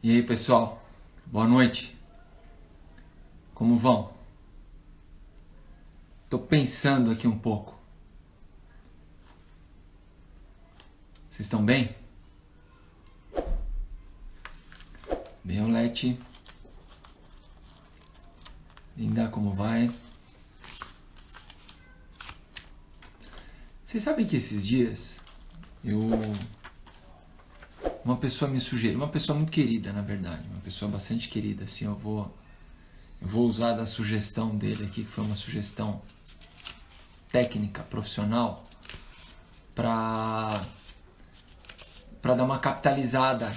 E aí, pessoal, boa noite. Como vão? Tô pensando aqui um pouco. Vocês estão bem? Bem, Leti. Linda, como vai? Vocês sabem que esses dias uma pessoa me sugeriu, uma pessoa muito querida, na verdade, uma pessoa bastante querida, assim, eu vou usar da sugestão dele aqui, que foi uma sugestão técnica, profissional, para dar uma capitalizada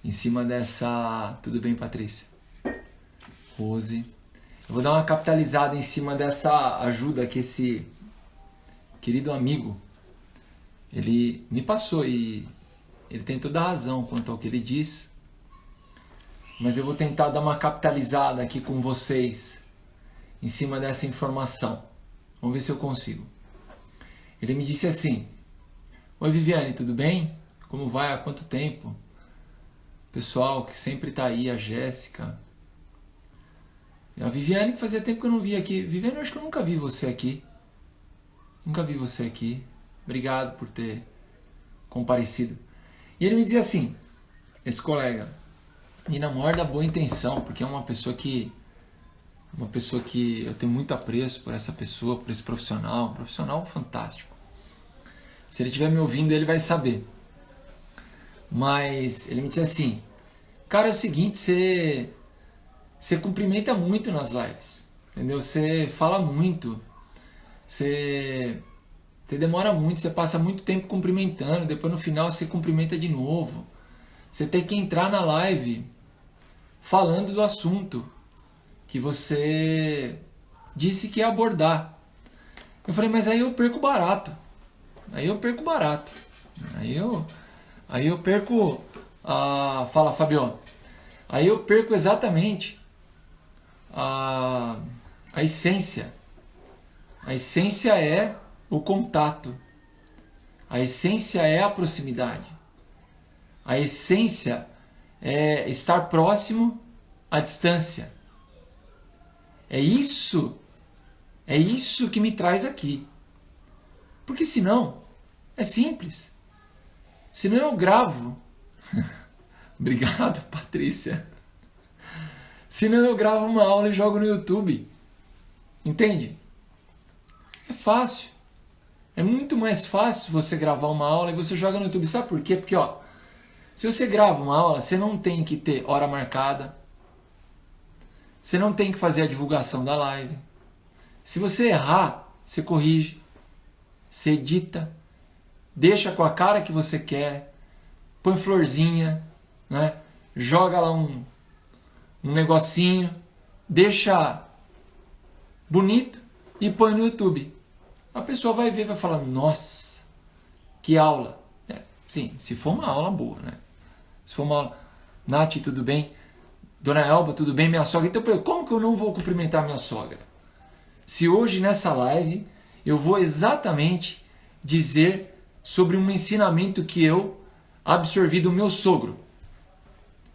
em cima dessa... Tudo bem, Patrícia? Rose. Eu vou dar uma capitalizada em cima dessa ajuda que esse querido amigo, ele me passou, e ele tem toda a razão quanto ao que ele diz, mas eu vou tentar dar uma capitalizada aqui com vocês em cima dessa informação. Vamos ver se eu consigo. Ele me disse assim: oi Viviane, tudo bem? Como vai? Há quanto tempo? Pessoal que sempre está aí, a Jéssica. A Viviane, que fazia tempo que eu não vi aqui. Viviane, eu acho que eu nunca vi você aqui. Nunca vi você aqui. Obrigado por ter comparecido. E ele me dizia assim, esse colega, e na maior da boa intenção, porque é uma pessoa que eu tenho muito apreço por essa pessoa, por esse profissional, um profissional fantástico. Se ele estiver me ouvindo, ele vai saber. Mas ele me disse assim: cara, é o seguinte, você cumprimenta muito nas lives, entendeu? Você fala muito, você demora muito, você passa muito tempo cumprimentando, depois no final você cumprimenta de novo. Você tem que entrar na live falando do assunto que você disse que ia abordar. Eu falei, mas aí eu perco barato. Aí eu perco fala, Fabio. Aí eu perco exatamente a essência. A essência é o contato. A essência é a proximidade. A essência é estar próximo à distância. É isso que me traz aqui. Porque senão, é simples. Senão eu gravo. Obrigado, Patrícia. Senão eu gravo uma aula e jogo no YouTube. Entende? É fácil. É muito mais fácil você gravar uma aula e você joga no YouTube. Sabe por quê? Porque, se você grava uma aula, você não tem que ter hora marcada. Você não tem que fazer a divulgação da live. Se você errar, você corrige. Você edita. Deixa com a cara que você quer. Põe florzinha, né? Joga lá um negocinho. Deixa bonito e põe no YouTube. A pessoa vai ver e vai falar, nossa, que aula. Sim, se for uma aula boa, né? Se for uma aula... Nath, tudo bem? Dona Elba, tudo bem? Minha sogra. Então, como que eu não vou cumprimentar minha sogra? Se hoje, nessa live, eu vou exatamente dizer sobre um ensinamento que eu absorvi do meu sogro.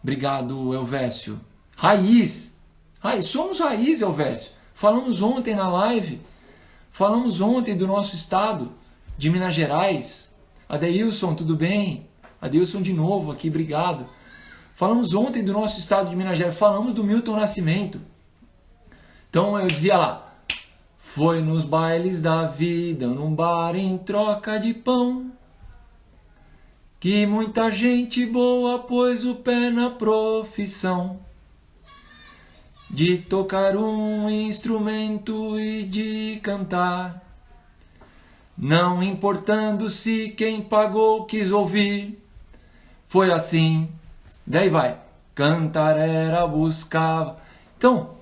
Obrigado, Elvésio. Raiz. Somos raiz, Elvésio. Falamos ontem na live. Falamos ontem do nosso estado de Minas Gerais. Adeilson, tudo bem? Adeilson de novo aqui, obrigado. Falamos ontem do nosso estado de Minas Gerais. Falamos do Milton Nascimento. Então eu dizia lá: foi nos bailes da vida, num bar em troca de pão, que muita gente boa pôs o pé na profissão de tocar um instrumento e de cantar, não importando se quem pagou quis ouvir. Foi assim, daí vai, cantar era buscava. Então,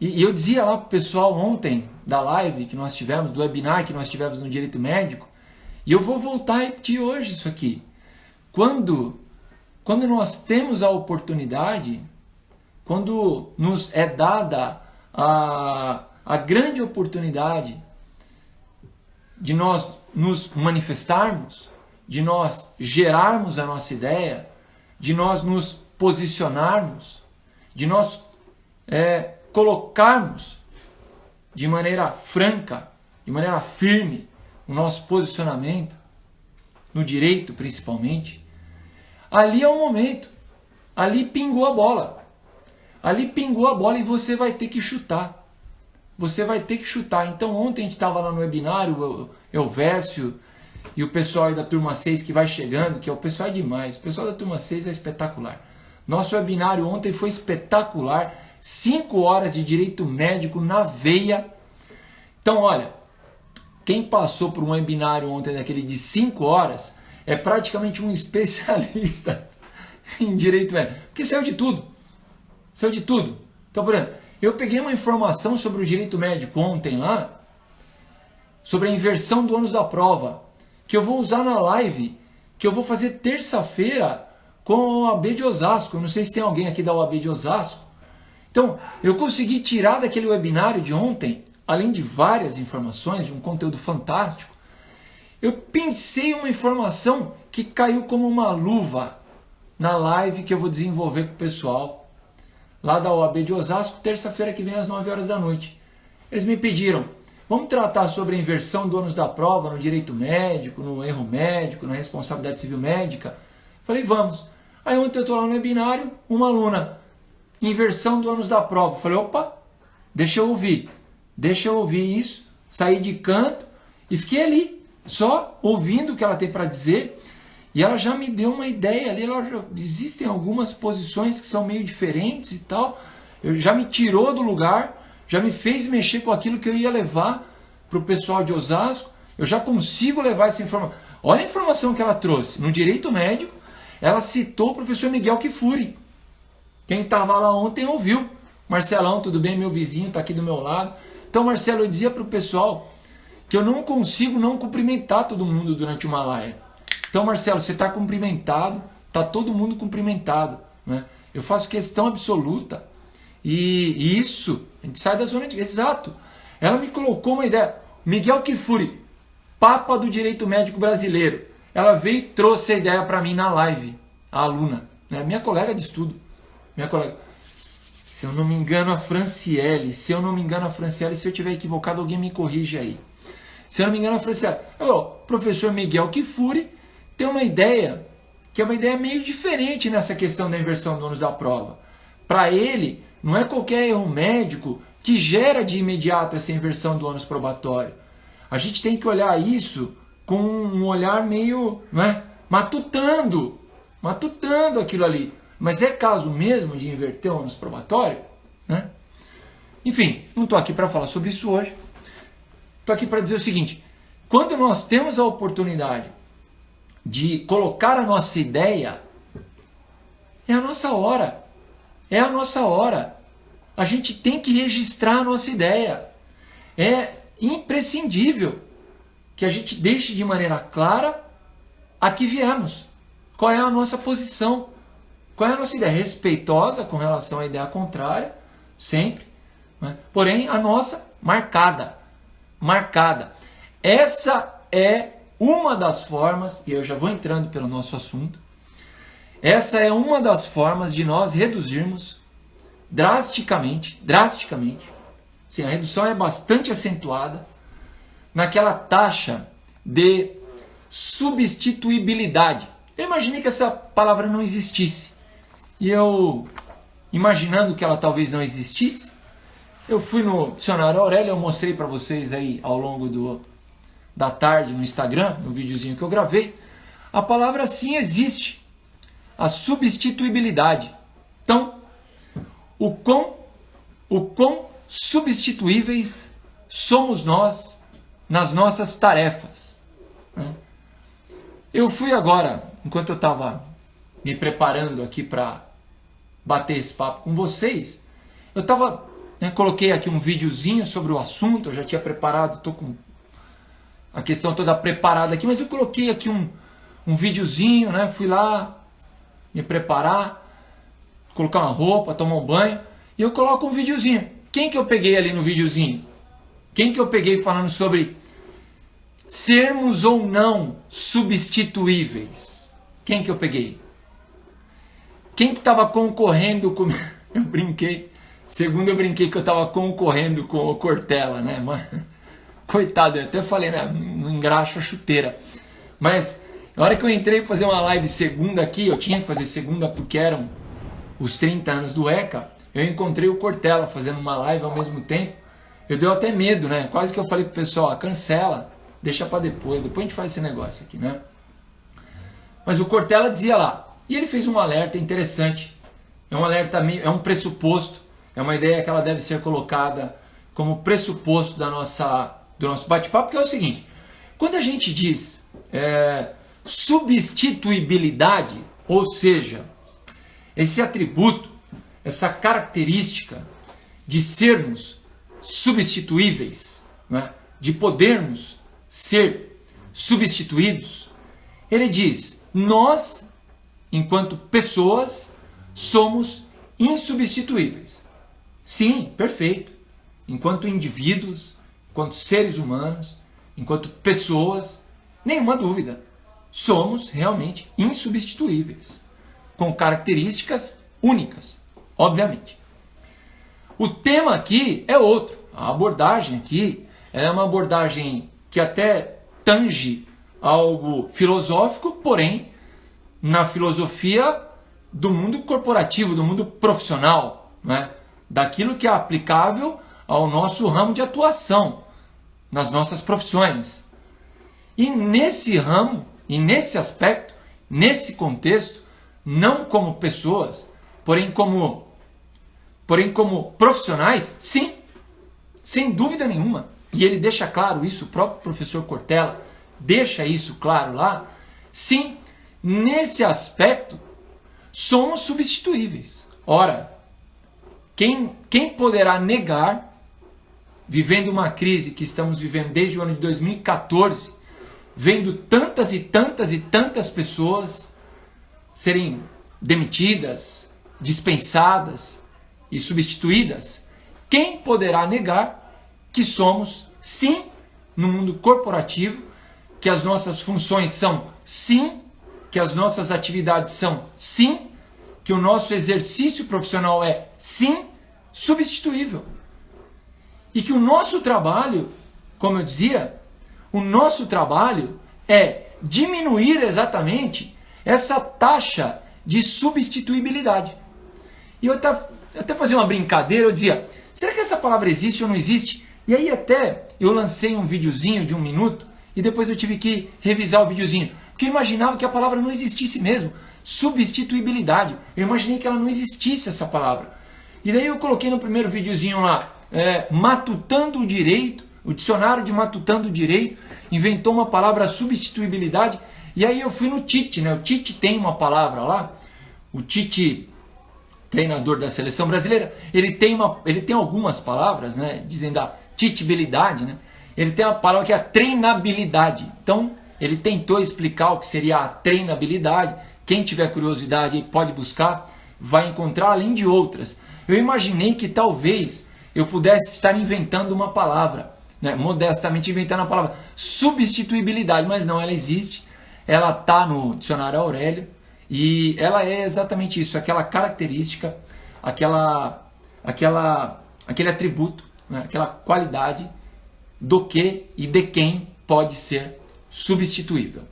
e eu dizia lá pro pessoal ontem da live que nós tivemos, do webinar que nós tivemos no Direito Médico, e eu vou voltar a repetir hoje isso aqui. Quando nós temos a oportunidade, quando nos é dada a grande oportunidade de nós nos manifestarmos, de nós gerarmos a nossa ideia, de nós nos posicionarmos, de nós colocarmos de maneira franca, de maneira firme, o nosso posicionamento, no direito principalmente, ali é o momento. Ali pingou a bola. Ali pingou a bola e você vai ter que chutar. Você vai ter que chutar. Então ontem a gente estava lá no webinário, o Elvésio e o pessoal aí da turma 6 que vai chegando, que o pessoal é demais. O pessoal da turma 6 é espetacular. Nosso webinário ontem foi espetacular. 5 horas de direito médico na veia. Então olha, quem passou por um webinário ontem daquele de 5 horas é praticamente um especialista em direito médico. Porque saiu de tudo. Saiu de tudo. Então, por exemplo, eu peguei uma informação sobre o direito médico ontem lá, sobre a inversão do ônus da prova, que eu vou usar na live, que eu vou fazer terça-feira com a OAB de Osasco. Eu não sei se tem alguém aqui da OAB de Osasco. Então, eu consegui tirar daquele webinário de ontem, além de várias informações, de um conteúdo fantástico, eu pensei uma informação que caiu como uma luva na live que eu vou desenvolver com o pessoal lá da OAB de Osasco, terça-feira que vem às 9 horas da noite. Eles me pediram, vamos tratar sobre a inversão do ônus da prova no direito médico, no erro médico, na responsabilidade civil médica. Falei, vamos. Aí ontem eu estou lá no webinário, uma aluna, inversão do ônus da prova. Falei, opa, deixa eu ouvir isso, saí de canto e fiquei ali, só ouvindo o que ela tem para dizer. E ela já me deu uma ideia ali, existem algumas posições que são meio diferentes e tal. Já me tirou do lugar, já me fez mexer com aquilo que eu ia levar para o pessoal de Osasco. Eu já consigo levar essa informação. Olha a informação que ela trouxe. No direito médico, ela citou o professor Miguel Kifuri. Quem estava lá ontem ouviu. Marcelão, tudo bem? Meu vizinho está aqui do meu lado. Então, Marcelo, eu dizia para o pessoal que eu não consigo não cumprimentar todo mundo durante uma live. Então, Marcelo, você está cumprimentado, está todo mundo cumprimentado, né? Eu faço questão absoluta. E isso, a gente sai da zona de... Exato. Ela me colocou uma ideia. Miguel Kifuri, Papa do Direito Médico Brasileiro. Ela veio e trouxe a ideia para mim na live, a aluna, né? Minha colega de estudo. Minha colega. Se eu não me engano, a Franciele. Se eu estiver equivocado, alguém me corrige aí. Se eu não me engano, a Franciele. O professor Miguel Kifuri tem uma ideia, que é uma ideia meio diferente nessa questão da inversão do ônus da prova. Para ele, não é qualquer erro médico que gera de imediato essa inversão do ônus probatório. A gente tem que olhar isso com um olhar meio, né, matutando aquilo ali. Mas é caso mesmo de inverter o ônus probatório? Né? Enfim, não estou aqui para falar sobre isso hoje. Estou aqui para dizer o seguinte, quando nós temos a oportunidade de colocar a nossa ideia, é a nossa hora. É a nossa hora. A gente tem que registrar a nossa ideia. É imprescindível que a gente deixe de maneira clara a que viemos. Qual é a nossa posição? Qual é a nossa ideia? Respeitosa com relação à ideia contrária, sempre. Né? Porém, a nossa marcada. Marcada. Essa é uma das formas, e eu já vou entrando pelo nosso assunto, essa é uma das formas de nós reduzirmos drasticamente, sim, a redução é bastante acentuada, naquela taxa de substituibilidade. Eu imaginei que essa palavra não existisse. E eu, imaginando que ela talvez não existisse, eu fui no dicionário Aurélio, eu mostrei para vocês aí ao longo da tarde no Instagram, no videozinho que eu gravei, a palavra sim existe, a substituibilidade. Então, o quão substituíveis somos nós nas nossas tarefas. Né? Eu fui agora, enquanto eu estava me preparando aqui para bater esse papo com vocês, eu estava, coloquei aqui um videozinho sobre o assunto, eu já tinha preparado, estou com a questão toda preparada aqui, mas eu coloquei aqui um videozinho, né? Fui lá me preparar, colocar uma roupa, tomar um banho, e eu coloco um videozinho. Quem que eu peguei ali no videozinho? Quem que eu peguei falando sobre sermos ou não substituíveis. Quem que eu peguei? Quem que estava concorrendo com... Eu brinquei. Segundo eu brinquei que eu estava concorrendo com o Cortella, né? Mas, coitado, eu até falei, né? Não engraxo a chuteira. Mas na hora que eu entrei para fazer uma live segunda aqui, eu tinha que fazer segunda porque eram os 30 anos do ECA, eu encontrei o Cortella fazendo uma live ao mesmo tempo. Eu deu até medo, né? Quase que eu falei pro pessoal, cancela, deixa para depois a gente faz esse negócio aqui, né? Mas o Cortella dizia lá, e ele fez um alerta interessante. É um alerta, é um pressuposto, é uma ideia que ela deve ser colocada como pressuposto do nosso bate-papo, que é o seguinte, quando a gente diz substituibilidade, ou seja, esse atributo, essa característica de sermos substituíveis, né? De podermos ser substituídos, ele diz, nós, enquanto pessoas, somos insubstituíveis. Sim, perfeito. Enquanto indivíduos, enquanto seres humanos, enquanto pessoas, nenhuma dúvida, somos realmente insubstituíveis, com características únicas, obviamente. O tema aqui é outro. A abordagem aqui é uma abordagem que até tange algo filosófico, porém, na filosofia do mundo corporativo, do mundo profissional, né? Daquilo que é aplicável ao nosso ramo de atuação, nas nossas profissões. E nesse ramo, e nesse aspecto, nesse contexto, não como pessoas, porém como profissionais, sim, sem dúvida nenhuma. E ele deixa claro isso, o próprio professor Cortella deixa isso claro lá. Sim, nesse aspecto, somos substituíveis. Ora, quem poderá negar, vivendo uma crise que estamos vivendo desde o ano de 2014, vendo tantas e tantas e tantas pessoas serem demitidas, dispensadas e substituídas, quem poderá negar que somos, sim, no mundo corporativo, que as nossas funções são, sim, que as nossas atividades são, sim, que o nosso exercício profissional é, sim, substituível. E que o nosso trabalho, como eu dizia, o nosso trabalho é diminuir exatamente essa taxa de substituibilidade. E eu até fazia uma brincadeira, eu dizia, será que essa palavra existe ou não existe? E aí até eu lancei um videozinho de 1 minuto e depois eu tive que revisar o videozinho, porque eu imaginava que a palavra não existisse mesmo, substituibilidade. Eu imaginei que ela não existisse, essa palavra. E daí eu coloquei no primeiro videozinho lá, Matutando o Direito, o dicionário de Matutando o Direito inventou uma palavra substituibilidade, e aí eu fui no Tite, né? O Tite tem uma palavra lá, o Tite, treinador da seleção brasileira, ele tem algumas palavras, né? Dizem da titibilidade, né? Ele tem uma palavra que é a treinabilidade. Então, ele tentou explicar o que seria a treinabilidade. Quem tiver curiosidade pode buscar, vai encontrar, além de outras. Eu imaginei que talvez eu pudesse estar inventando uma palavra, né? Modestamente inventando a palavra substituibilidade, mas não, ela existe, ela está no dicionário Aurélio e ela é exatamente isso, aquela característica, aquele atributo, né? Aquela qualidade do que e de quem pode ser substituível,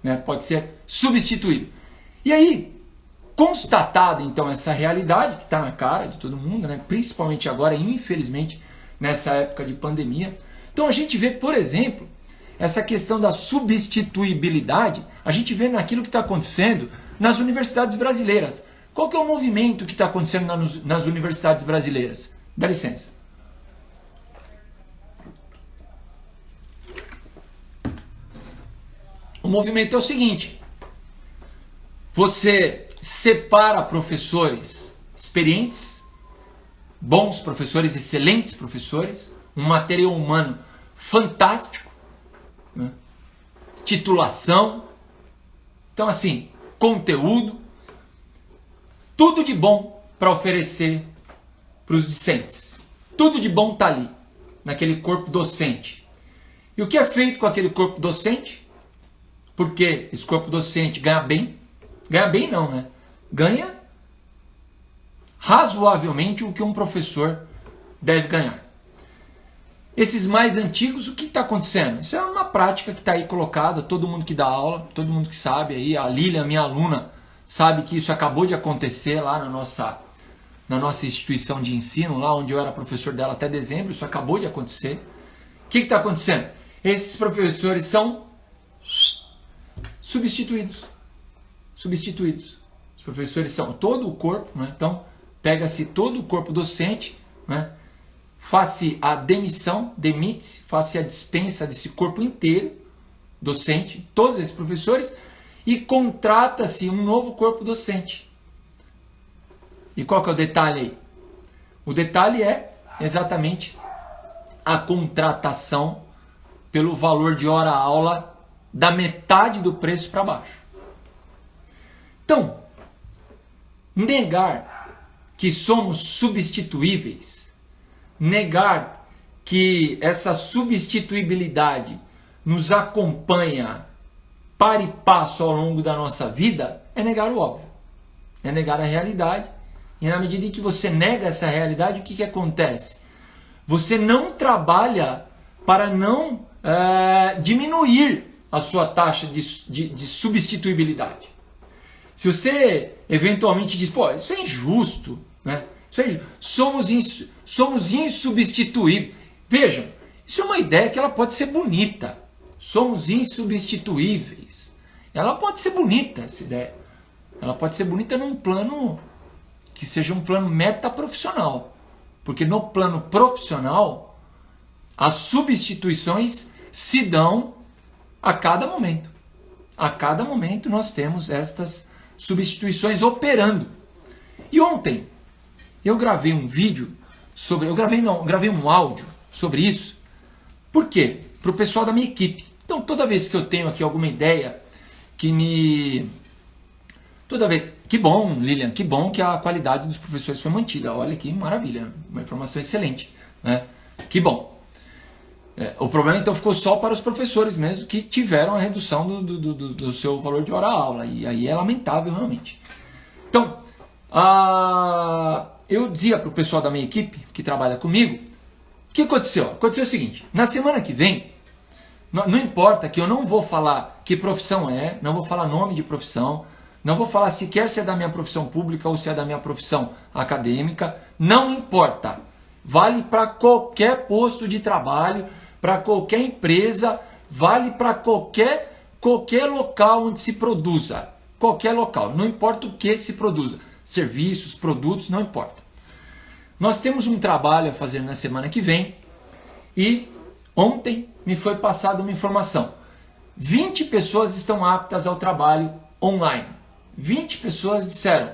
né? Pode ser substituído. E aí, constatada então essa realidade que está na cara de todo mundo, né? Principalmente agora, infelizmente, nessa época de pandemia. Então a gente vê, por exemplo, essa questão da substituibilidade, a gente vê naquilo que está acontecendo nas universidades brasileiras. Qual que é o movimento que está acontecendo nas universidades brasileiras? Dá licença. O movimento é o seguinte: você separa professores experientes, bons professores, excelentes professores, um material humano fantástico, né? Titulação, então assim, conteúdo, tudo de bom para oferecer para os discentes. Tudo de bom está ali, naquele corpo docente. E o que é feito com aquele corpo docente? Porque esse corpo docente ganha bem. Ganha bem não, né? Ganha razoavelmente o que um professor deve ganhar. Esses mais antigos, o que está acontecendo? Isso é uma prática que está aí colocada, todo mundo que dá aula, todo mundo que sabe aí, a Lilian, minha aluna, sabe que isso acabou de acontecer lá na nossa instituição de ensino, lá onde eu era professor dela até dezembro, isso acabou de acontecer. O que está acontecendo? Esses professores são substituídos. Os professores são todo o corpo, né? Então pega-se todo o corpo docente, né? Faz-se a demissão, demite-se, faz-se a dispensa desse corpo inteiro, docente, todos esses professores, e contrata-se um novo corpo docente. E qual que é o detalhe aí? O detalhe é exatamente a contratação pelo valor de hora-aula da metade do preço para baixo. Então, negar que somos substituíveis, negar que essa substituibilidade nos acompanha para e passo ao longo da nossa vida é negar o óbvio, é negar a realidade. E na medida em que você nega essa realidade, o que acontece? Você não trabalha para não diminuir a sua taxa de substituibilidade. Se você eventualmente diz, pô, isso é injusto, né? Somos insubstituíveis. Vejam, isso é uma ideia que ela pode ser bonita. Somos insubstituíveis. Ela pode ser bonita, essa ideia. Ela pode ser bonita num plano que seja um plano metaprofissional. Porque no plano profissional, as substituições se dão a cada momento. A cada momento nós temos estas substituições operando. E ontem eu gravei um vídeo sobre... Eu gravei um áudio sobre isso. Por quê? Para o pessoal da minha equipe. Então, toda vez que eu tenho aqui alguma ideia que me... Que bom, Lilian, que bom que a qualidade dos professores foi mantida. Olha que maravilha, uma informação excelente, né? Que bom. O problema então ficou só para os professores mesmo que tiveram a redução do seu valor de hora-aula. E aí é lamentável realmente. Então, eu dizia para o pessoal da minha equipe que trabalha comigo, o que aconteceu? Aconteceu o seguinte, na semana que vem, não importa que eu não vou falar que profissão é, não vou falar nome de profissão, não vou falar sequer se é da minha profissão pública ou se é da minha profissão acadêmica, não importa. Vale para qualquer posto de trabalho, para qualquer empresa, vale para qualquer local onde se produza. Qualquer local, não importa o que se produza. Serviços, produtos, não importa. Nós temos um trabalho a fazer na semana que vem e ontem me foi passada uma informação. 20 pessoas estão aptas ao trabalho online. 20 pessoas disseram,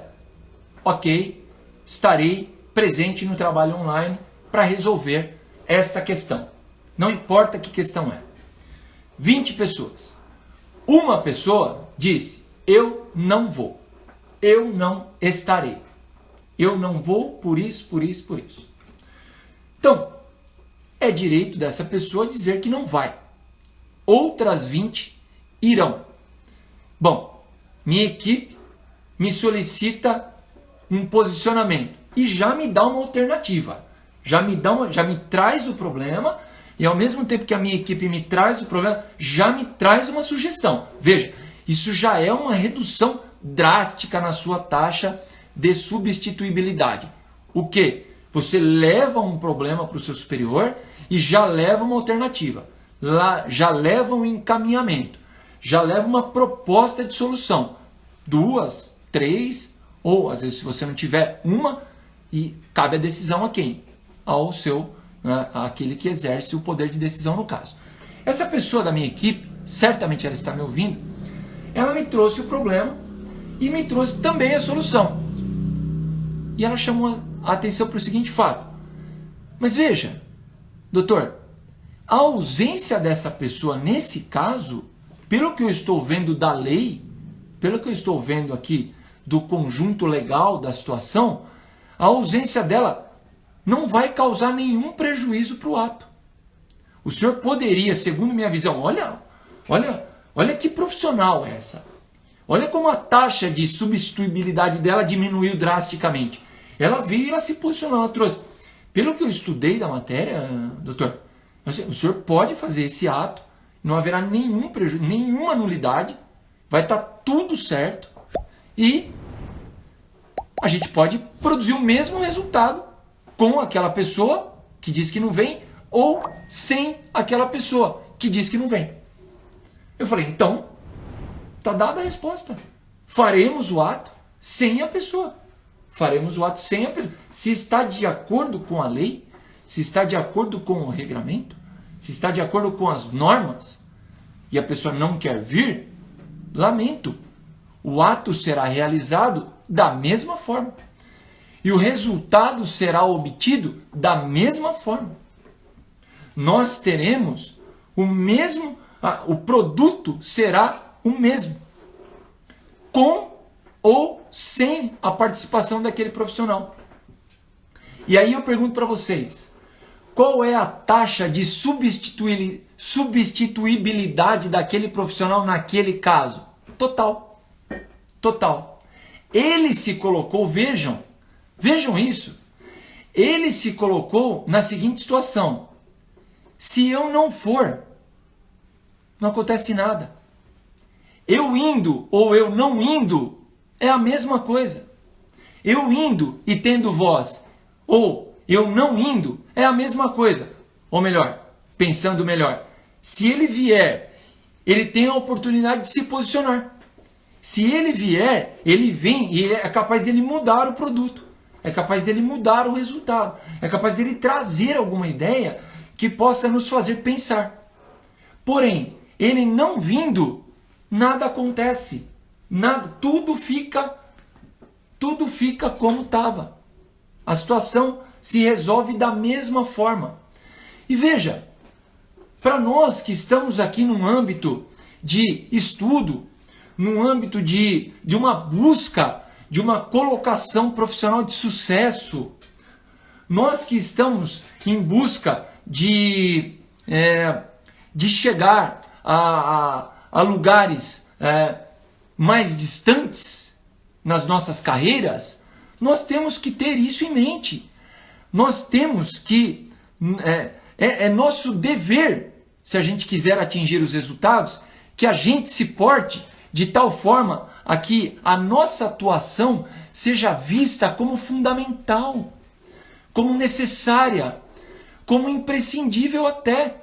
ok, estarei presente no trabalho online para resolver esta questão. Não importa que questão é. 20 pessoas. Uma pessoa disse, eu não vou. Eu não estarei. Eu não vou por isso, por isso, por isso. Então, é direito dessa pessoa dizer que não vai. Outras 20 irão. Bom, minha equipe me solicita um posicionamento e já me dá uma alternativa. Já me traz o problema e ao mesmo tempo que a minha equipe me traz o problema, já me traz uma sugestão. Veja, isso já é uma redução drástica na sua taxa de substituibilidade. O que? Você leva um problema para o seu superior e já leva uma alternativa. Lá, já leva um encaminhamento. Já leva uma proposta de solução. 2, 3, ou às vezes se você não tiver uma, e cabe a decisão a quem? Ao seu, né, aquele que exerce o poder de decisão no caso. Essa pessoa da minha equipe, certamente ela está me ouvindo, ela me trouxe o problema e me trouxe também a solução. E ela chamou a atenção para o seguinte fato. Mas veja, doutor, a ausência dessa pessoa nesse caso, pelo que eu estou vendo da lei, pelo que eu estou vendo aqui do conjunto legal da situação, a ausência dela não vai causar nenhum prejuízo para o ato. O senhor poderia, segundo minha visão, olha que profissional é essa. Olha como a taxa de substituibilidade dela diminuiu drasticamente. Ela veio e ela se posicionou, ela trouxe. Pelo que eu estudei da matéria, doutor, o senhor pode fazer esse ato, não haverá nenhum prejuízo, nenhuma nulidade, vai estar tudo certo e a gente pode produzir o mesmo resultado com aquela pessoa que diz que não vem ou sem aquela pessoa que diz que não vem. Eu falei, então, está dada a resposta. Faremos o ato sem a pessoa. Faremos o ato sem a pessoa. Se está de acordo com a lei, se está de acordo com o regramento, se está de acordo com as normas, e a pessoa não quer vir, lamento. O ato será realizado da mesma forma. E o resultado será obtido da mesma forma. Nós teremos o mesmo, o produto será o mesmo, com ou sem a participação daquele profissional. E aí eu pergunto para vocês, qual é a taxa de substituibilidade daquele profissional naquele caso? Total. Total. Ele se colocou, vejam isso, ele se colocou na seguinte situação: se eu não for, não acontece nada. Eu indo ou eu não indo é a mesma coisa. Eu indo e tendo voz ou eu não indo é a mesma coisa. Ou melhor, pensando melhor, se ele vier, ele tem a oportunidade de se posicionar. Se ele vier, ele vem e é capaz dele mudar o produto. É capaz dele mudar o resultado. É capaz dele trazer alguma ideia que possa nos fazer pensar. Porém, ele não vindo, nada acontece. Nada, tudo fica como estava. A situação se resolve da mesma forma. E veja, para nós que estamos aqui num âmbito de estudo, num âmbito de uma busca, de uma colocação profissional de sucesso, nós que estamos em busca de chegar a lugares mais distantes nas nossas carreiras, nós temos que ter isso em mente. Nós temos que... É nosso dever, se a gente quiser atingir os resultados, que a gente se porte de tal forma a que a nossa atuação seja vista como fundamental, como necessária, como imprescindível até.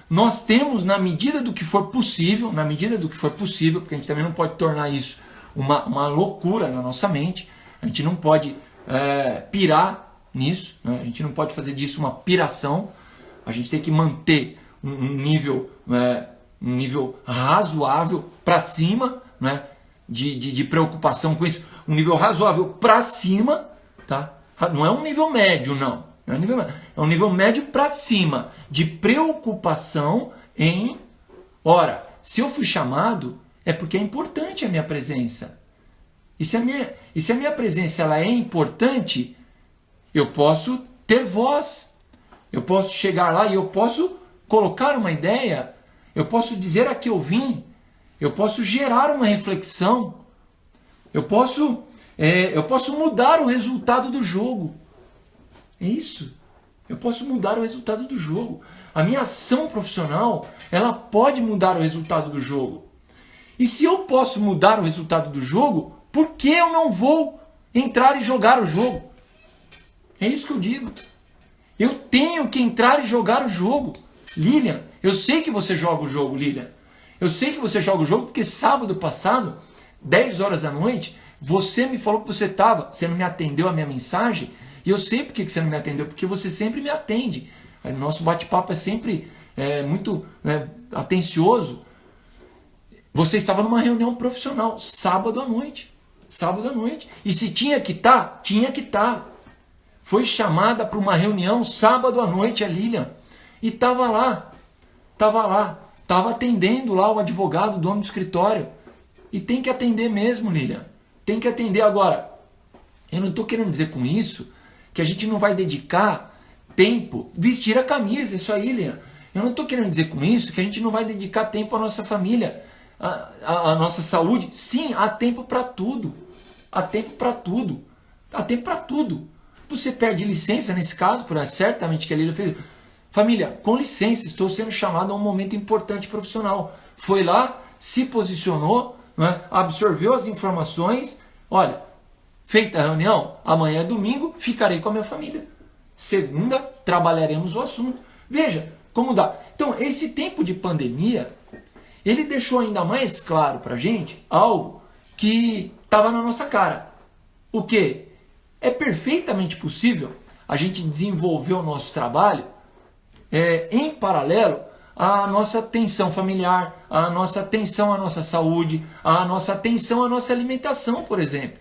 Nós temos, na medida do que for possível, porque a gente também não pode tornar isso uma loucura na nossa mente, a gente não pode pirar nisso, né? A gente não pode fazer disso uma piração, a gente tem que manter um nível razoável para cima, né? de preocupação com isso, um nível razoável para cima, tá? Não é um nível médio, não. É um nível médio para cima de preocupação em... Ora, se eu fui chamado, é porque é importante a minha presença. E se a minha presença ela é importante, eu posso ter voz. Eu posso chegar lá e eu posso colocar uma ideia. Eu posso dizer a que eu vim. Eu posso gerar uma reflexão. Eu posso mudar o resultado do jogo. É isso. Eu posso mudar o resultado do jogo. A minha ação profissional, ela pode mudar o resultado do jogo. E se eu posso mudar o resultado do jogo, por que eu não vou entrar e jogar o jogo? É isso que eu digo. Eu tenho que entrar e jogar o jogo. Lilian, eu sei que você joga o jogo, Lilian. Eu sei que você joga o jogo porque sábado passado, 10 horas da noite, você me falou que você não me atendeu a minha mensagem. E eu sei por que você não me atendeu, porque você sempre me atende. O nosso bate-papo é sempre muito atencioso. Você estava numa reunião profissional, sábado à noite. E se tinha que estar, tinha que estar. Foi chamada para uma reunião sábado à noite a Lilian. E estava lá. Estava atendendo lá o advogado, dono do escritório. E tem que atender mesmo, Lilian. Tem que atender agora. Eu não estou querendo dizer com isso que a gente não vai dedicar tempo, vestir a camisa, isso aí, Lian. Eu não estou querendo dizer com isso que a gente não vai dedicar tempo à nossa família, à nossa saúde. Sim, há tempo para tudo. Há tempo para tudo. Há tempo para tudo. Você pede licença nesse caso, certamente que a Lília fez. Família, com licença, estou sendo chamado a um momento importante profissional. Foi lá, se posicionou, né, absorveu as informações. Olha, feita a reunião, amanhã é domingo, ficarei com a minha família. Segunda, trabalharemos o assunto. Veja como dá. Então, esse tempo de pandemia, ele deixou ainda mais claro para a gente algo que estava na nossa cara. O quê? É perfeitamente possível a gente desenvolver o nosso trabalho em paralelo à nossa atenção familiar, à nossa atenção à nossa saúde, à nossa atenção à nossa alimentação, por exemplo.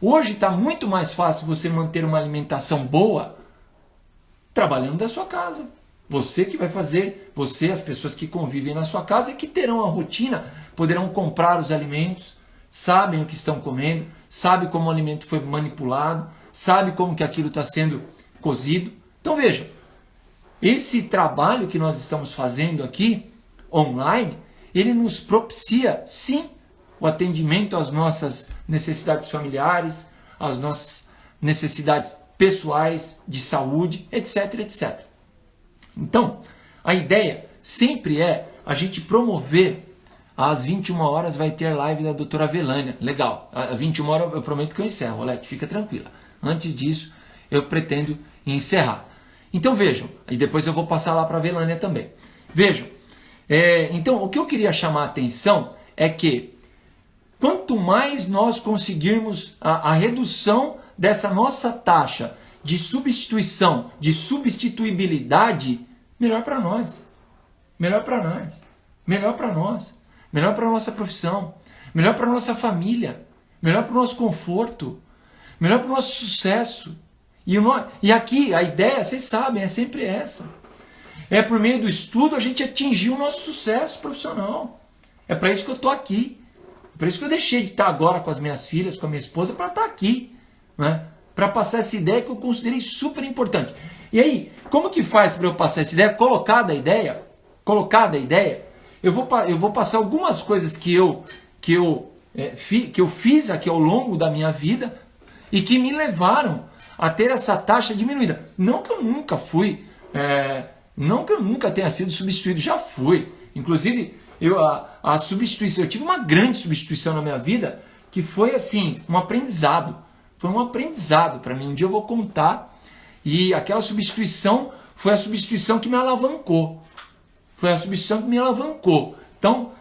Hoje está muito mais fácil você manter uma alimentação boa trabalhando da sua casa. Você que vai fazer, você, as pessoas que convivem na sua casa e que terão a rotina, poderão comprar os alimentos, sabem o que estão comendo, sabem como o alimento foi manipulado, sabem como que aquilo está sendo cozido. Então veja, esse trabalho que nós estamos fazendo aqui, online, ele nos propicia, sim, o atendimento às nossas necessidades familiares, às nossas necessidades pessoais, de saúde, etc, etc. Então, a ideia sempre é a gente promover. Às 21 horas vai ter live da doutora Velânia. Legal. Às 21 horas eu prometo que eu encerro, Olete, fica tranquila. Antes disso, eu pretendo encerrar. Então vejam, e depois eu vou passar lá para a Velânia também. Vejam, então o que eu queria chamar a atenção é que quanto mais nós conseguirmos a redução dessa nossa taxa de substituição, de substituibilidade, melhor para nós. Melhor para nós. Melhor para nós. Melhor para a nossa profissão. Melhor para a nossa família. Melhor para o nosso conforto. Melhor para o nosso sucesso. E aqui a ideia, vocês sabem, é sempre essa. É por meio do estudo a gente atingir o nosso sucesso profissional. É para isso que eu estou aqui. É para isso que eu deixei de estar agora com as minhas filhas, com a minha esposa, para estar aqui. Né? Para passar essa ideia que eu considerei super importante. E aí, como que faz para eu passar essa ideia? Colocada a ideia, eu vou passar algumas coisas que eu fiz aqui ao longo da minha vida e que me levaram a ter essa taxa diminuída. Não que eu nunca fui, não que eu nunca tenha sido substituído, já fui. Inclusive, a substituição, eu tive uma grande substituição na minha vida que foi assim, um aprendizado. Foi um aprendizado para mim. Um dia eu vou contar. E aquela substituição foi a substituição que me alavancou. Foi a substituição que me alavancou. Então,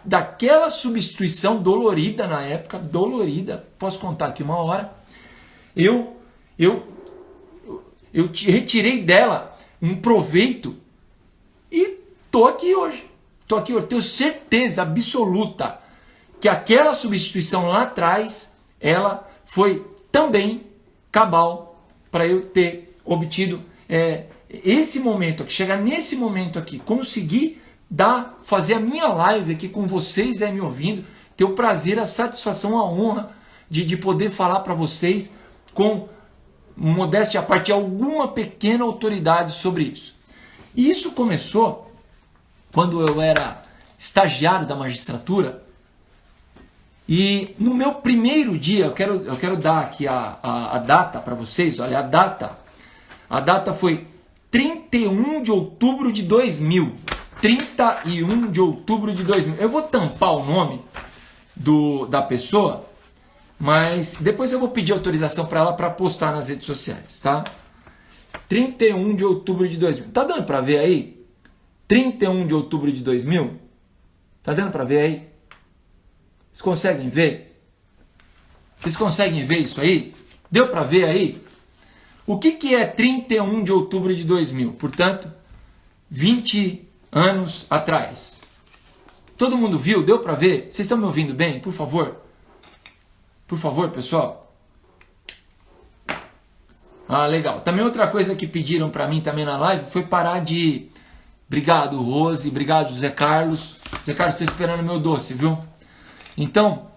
daquela substituição dolorida na época, dolorida, posso contar aqui uma hora, eu retirei dela um proveito e estou aqui hoje. Tenho certeza absoluta que aquela substituição lá atrás, ela foi também cabal para eu ter obtido esse momento aqui, chegar nesse momento aqui, conseguir fazer a minha live aqui com vocês me ouvindo, ter o prazer, a satisfação, a honra de poder falar para vocês com modéstia à parte, alguma pequena autoridade sobre isso. E isso começou quando eu era estagiário da magistratura. E no meu primeiro dia, eu quero dar aqui a data para vocês. Olha, a data foi 31 de outubro de 2000. 31 de outubro de 2000. Eu vou tampar o nome da pessoa, mas depois eu vou pedir autorização para ela para postar nas redes sociais, tá? 31 de outubro de 2000. Tá dando para ver aí? 31 de outubro de 2000? Tá dando para ver aí? Vocês conseguem ver? Vocês conseguem ver isso aí? Deu para ver aí? O que é 31 de outubro de 2000? Portanto, 20 anos atrás. Todo mundo viu? Deu para ver? Vocês estão me ouvindo bem? Por favor. Por favor, pessoal. Ah, legal. Também outra coisa que pediram para mim também na live foi parar de... Obrigado, Rose. Obrigado, José Carlos. José Carlos, estou esperando meu doce, viu? Então,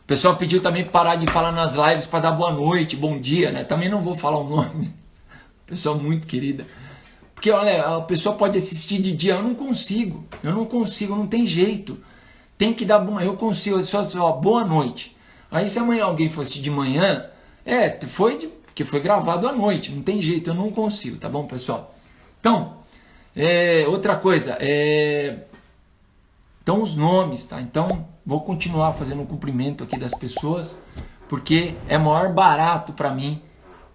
o pessoal pediu também parar de falar nas lives para dar boa noite, bom dia, né? Também não vou falar o nome, pessoa muito querida. Porque, olha, a pessoa pode assistir de dia, eu não consigo, não tem jeito. Tem que dar bom, eu consigo, só boa noite. Aí se amanhã alguém fosse de manhã, porque foi gravado à noite, não tem jeito, eu não consigo, tá bom, pessoal? Então, outra coisa, então os nomes, tá? Então, vou continuar fazendo um cumprimento aqui das pessoas, porque é maior barato para mim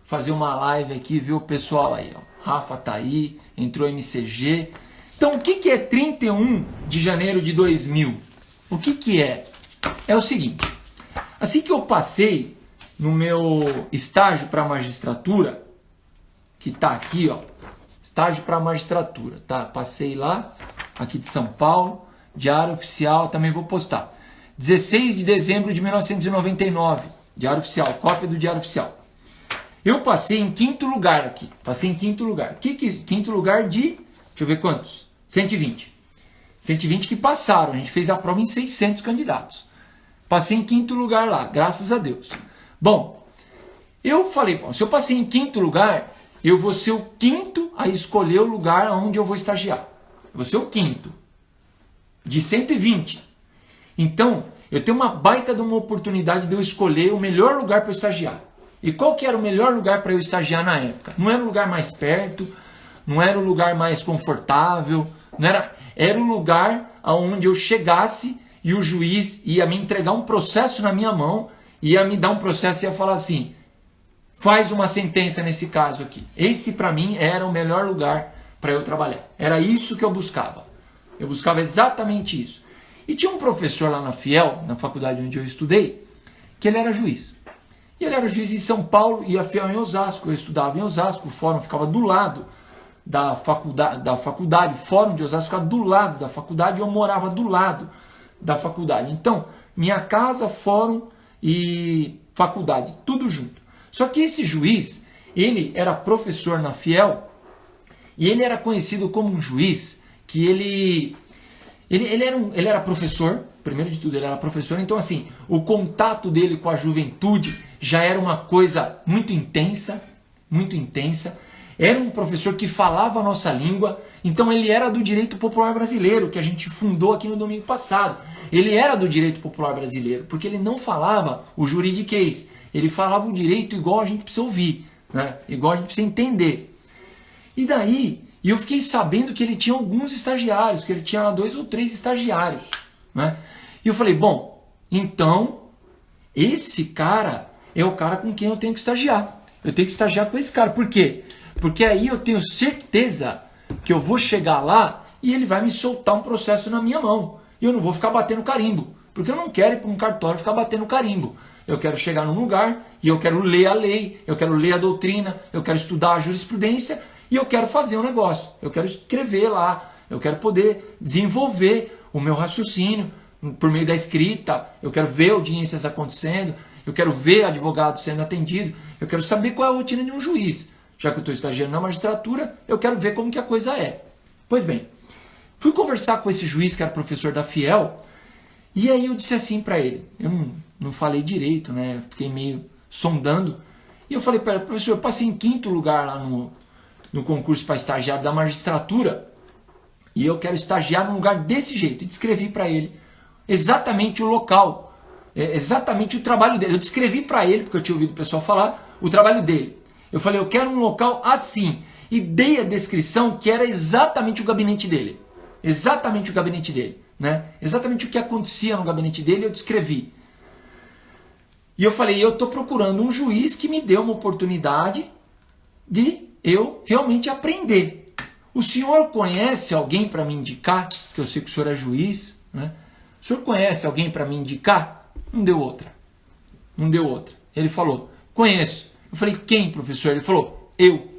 fazer uma live aqui, viu, pessoal aí, ó. Rafa tá aí, entrou MCG. Então, o que é 31 de janeiro de 2000? O que é? É o seguinte, assim que eu passei no meu estágio para magistratura, que tá aqui, ó, estágio para magistratura, tá? Passei lá, aqui de São Paulo, Diário Oficial, também vou postar. 16 de dezembro de 1999, Diário Oficial, cópia do Diário Oficial. Eu passei em quinto lugar aqui. Passei em quinto lugar. Quinto lugar de, deixa eu ver quantos? 120. 120 que passaram. A gente fez a prova em 600 candidatos. Passei em quinto lugar lá, graças a Deus. Bom, eu falei, se eu passei em quinto lugar, eu vou ser o quinto a escolher o lugar onde eu vou estagiar. Eu vou ser o quinto. De 120. Então, eu tenho uma baita de uma oportunidade de eu escolher o melhor lugar para eu estagiar. E qual que era o melhor lugar para eu estagiar na época? Não era o lugar mais perto, não era o lugar mais confortável, era o lugar aonde eu chegasse e o juiz ia me entregar um processo na minha mão, ia me dar um processo e ia falar assim, faz uma sentença nesse caso aqui. Esse para mim era o melhor lugar para eu trabalhar. Era isso que eu buscava. Eu buscava exatamente isso. E tinha um professor lá na Fiel, na faculdade onde eu estudei, que ele era juiz. E ele era juiz em São Paulo e a Fiel em Osasco. Eu estudava em Osasco, o fórum ficava do lado da faculdade, o fórum de Osasco ficava do lado da faculdade e eu morava do lado da faculdade. Então, minha casa, fórum e faculdade, tudo junto. Só que esse juiz, ele era professor na Fiel e ele era conhecido como um juiz que ele era professor, primeiro de tudo ele era professor, então assim, o contato dele com a juventude já era uma coisa muito intensa, era um professor que falava a nossa língua, então ele era do direito popular brasileiro, que a gente fundou aqui no domingo passado, ele era do direito popular brasileiro, porque ele não falava o juridiquês, ele falava o direito igual a gente precisa ouvir, né? Igual a gente precisa entender. E daí, eu fiquei sabendo que ele tinha alguns estagiários, que ele tinha 2 ou 3 estagiários, né? E eu falei, bom, então, esse cara é o cara com quem eu tenho que estagiar. Eu tenho que estagiar com esse cara. Por quê? Porque aí eu tenho certeza que eu vou chegar lá e ele vai me soltar um processo na minha mão. E eu não vou ficar batendo carimbo. Porque eu não quero ir para um cartório ficar batendo carimbo. Eu quero chegar num lugar e eu quero ler a lei, eu quero ler a doutrina, eu quero estudar a jurisprudência e eu quero fazer um negócio. Eu quero escrever lá, eu quero poder desenvolver o meu raciocínio por meio da escrita, eu quero ver audiências acontecendo, eu quero ver advogado sendo atendido, eu quero saber qual é a rotina de um juiz. Já que eu estou estagiando na magistratura, eu quero ver como que a coisa é. Pois bem, fui conversar com esse juiz que era professor da Fiel, e aí eu disse assim para ele, eu não falei direito, né? Fiquei meio sondando, e eu falei para ele, professor, eu passei em 5º lugar lá no concurso para estagiário da magistratura, e eu quero estagiar num lugar desse jeito, e descrevi para ele exatamente o local, exatamente o trabalho dele. Eu descrevi para ele, porque eu tinha ouvido o pessoal falar, o trabalho dele. Eu falei, eu quero um local assim. E dei a descrição que era exatamente o gabinete dele. Exatamente o gabinete dele. Né? Exatamente o que acontecia no gabinete dele, eu descrevi. E eu falei, eu estou procurando um juiz que me dê uma oportunidade de eu realmente aprender. O senhor conhece alguém para me indicar? Que eu sei que o senhor é juiz, né? O senhor conhece alguém para me indicar? Não deu outra. Não deu outra. Ele falou, conheço. Eu falei, quem, professor? Ele falou, eu.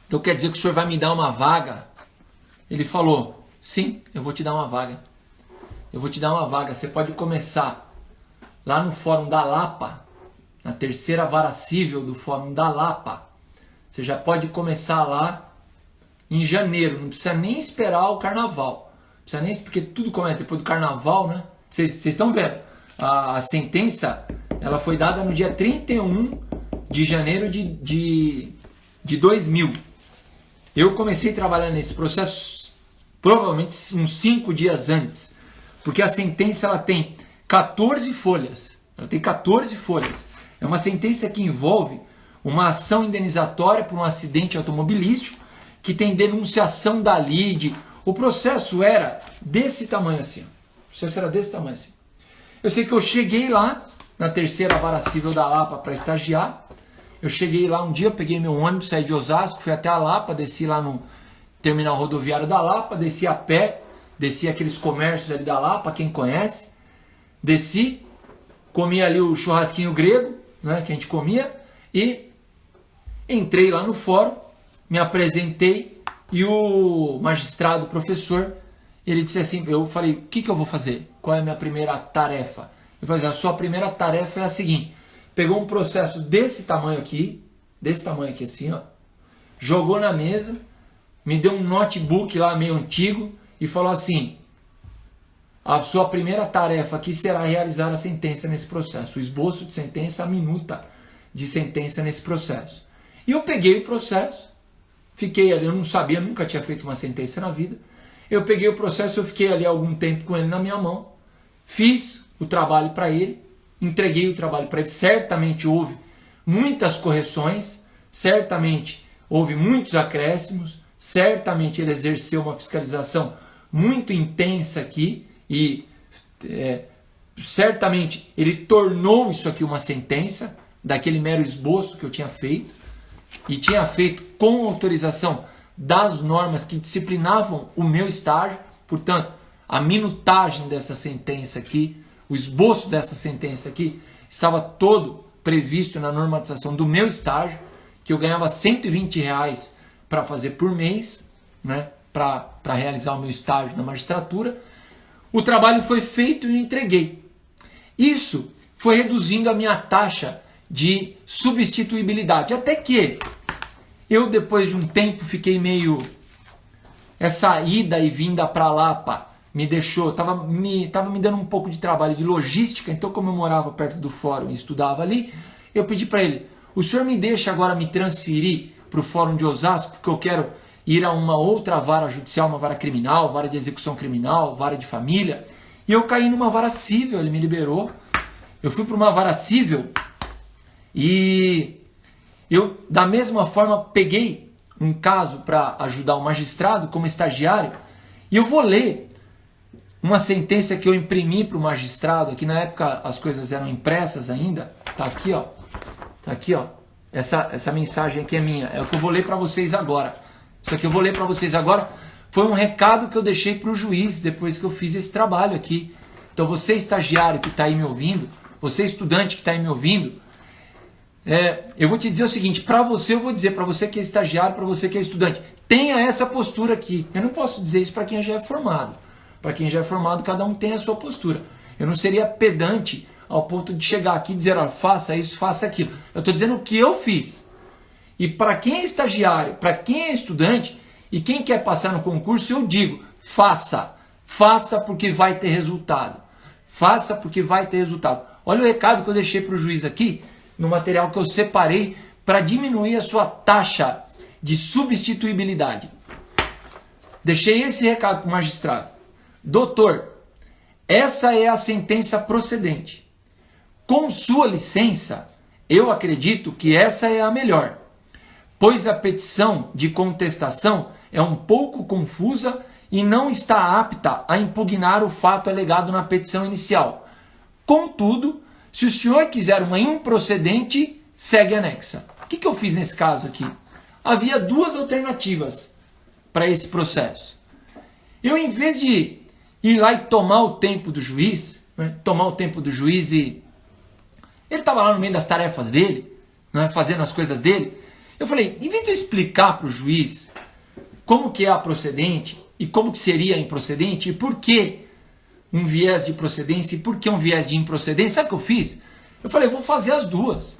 Então quer dizer que o senhor vai me dar uma vaga? Ele falou, sim, eu vou te dar uma vaga. Eu vou te dar uma vaga. Você pode começar lá no Fórum da Lapa, na 3ª Vara Cível do Fórum da Lapa. Você já pode começar lá em janeiro, não precisa nem esperar o carnaval. Não precisa nem, porque tudo começa depois do carnaval, né? Vocês estão vendo? A sentença, ela foi dada no dia 31 de janeiro de 2000. Eu comecei a trabalhar nesse processo provavelmente uns 5 dias antes, porque a sentença ela tem 14 folhas. Ela tem 14 folhas. É uma sentença que envolve uma ação indenizatória por um acidente automobilístico que tem denunciação da lide. O processo era desse tamanho assim. O processo era desse tamanho assim. Eu sei que eu cheguei lá na terceira vara civil da Lapa para estagiar. Eu cheguei lá um dia, eu peguei meu ônibus, saí de Osasco, fui até a Lapa, desci lá no terminal rodoviário da Lapa, desci a pé, desci aqueles comércios ali da Lapa, quem conhece. Desci, comi ali o churrasquinho grego, né, que a gente comia, e entrei lá no fórum, me apresentei e o magistrado, o professor, ele disse assim, eu falei, o que eu vou fazer? Qual é a minha primeira tarefa? Eu falei, a sua primeira tarefa é a seguinte, pegou um processo desse tamanho aqui assim, ó, jogou na mesa, me deu um notebook lá meio antigo e falou assim, a sua primeira tarefa aqui será realizar a sentença nesse processo, o esboço de sentença, a minuta de sentença nesse processo. E eu peguei o processo, fiquei ali, eu não sabia, nunca tinha feito uma sentença na vida, eu peguei o processo, eu fiquei ali algum tempo com ele na minha mão, fiz o trabalho para ele, entreguei o trabalho para ele, certamente houve muitas correções, certamente houve muitos acréscimos, certamente ele exerceu uma fiscalização muito intensa aqui e certamente ele tornou isso aqui uma sentença daquele mero esboço que eu tinha feito e tinha feito com autorização das normas que disciplinavam o meu estágio, portanto, a minutagem dessa sentença aqui, o esboço dessa sentença aqui, estava todo previsto na normatização do meu estágio, que eu ganhava R$120 para fazer por mês, né, para realizar o meu estágio na magistratura. O trabalho foi feito e eu entreguei. Isso foi reduzindo a minha taxa de substituibilidade, até que eu, depois de um tempo, fiquei meio... Essa ida e vinda para Lapa me deixou... Tava me dando um pouco de trabalho de logística, então como eu morava perto do fórum e estudava ali, eu pedi para ele, o senhor me deixa agora me transferir para o fórum de Osasco, porque eu quero ir a uma outra vara judicial, uma vara criminal, vara de execução criminal, vara de família. E eu caí numa vara civil, ele me liberou. Eu fui para uma vara civil e... eu, da mesma forma, peguei um caso para ajudar o magistrado como estagiário e eu vou ler uma sentença que eu imprimi para o magistrado, que na época as coisas eram impressas ainda. Tá aqui, ó. Tá aqui, ó. Essa mensagem aqui é minha. É o que eu vou ler para vocês agora. Isso aqui eu vou ler para vocês agora. Foi um recado que eu deixei para o juiz depois que eu fiz esse trabalho aqui. Então você estagiário que está aí me ouvindo, você estudante que está aí me ouvindo, eu vou te dizer o seguinte, para você eu vou dizer, para você que é estagiário, para você que é estudante, tenha essa postura aqui. Eu não posso dizer isso para quem já é formado. Para quem já é formado, cada um tem a sua postura. Eu não seria pedante ao ponto de chegar aqui e dizer, olha, faça isso, faça aquilo. Eu estou dizendo o que eu fiz. E para quem é estagiário, para quem é estudante e quem quer passar no concurso, eu digo, faça. Faça porque vai ter resultado. Faça porque vai ter resultado. Olha o recado que eu deixei para o juiz aqui, no material que eu separei para diminuir a sua taxa de substituibilidade. Deixei esse recado para o magistrado. Doutor, essa é a sentença procedente. Com sua licença, eu acredito que essa é a melhor, pois a petição de contestação é um pouco confusa e não está apta a impugnar o fato alegado na petição inicial. Contudo, se o senhor quiser uma improcedente, segue anexa. O que eu fiz nesse caso aqui? Havia duas alternativas para esse processo. Eu, em vez de ir lá e tomar o tempo do juiz, né, e ele estava lá no meio das tarefas dele, né, fazendo as coisas dele, eu falei, em vez de eu explicar para o juiz como que é a procedente e como que seria a improcedente e por que um viés de procedência e por que um viés de improcedência, sabe o que eu fiz? Eu falei, eu vou fazer as duas.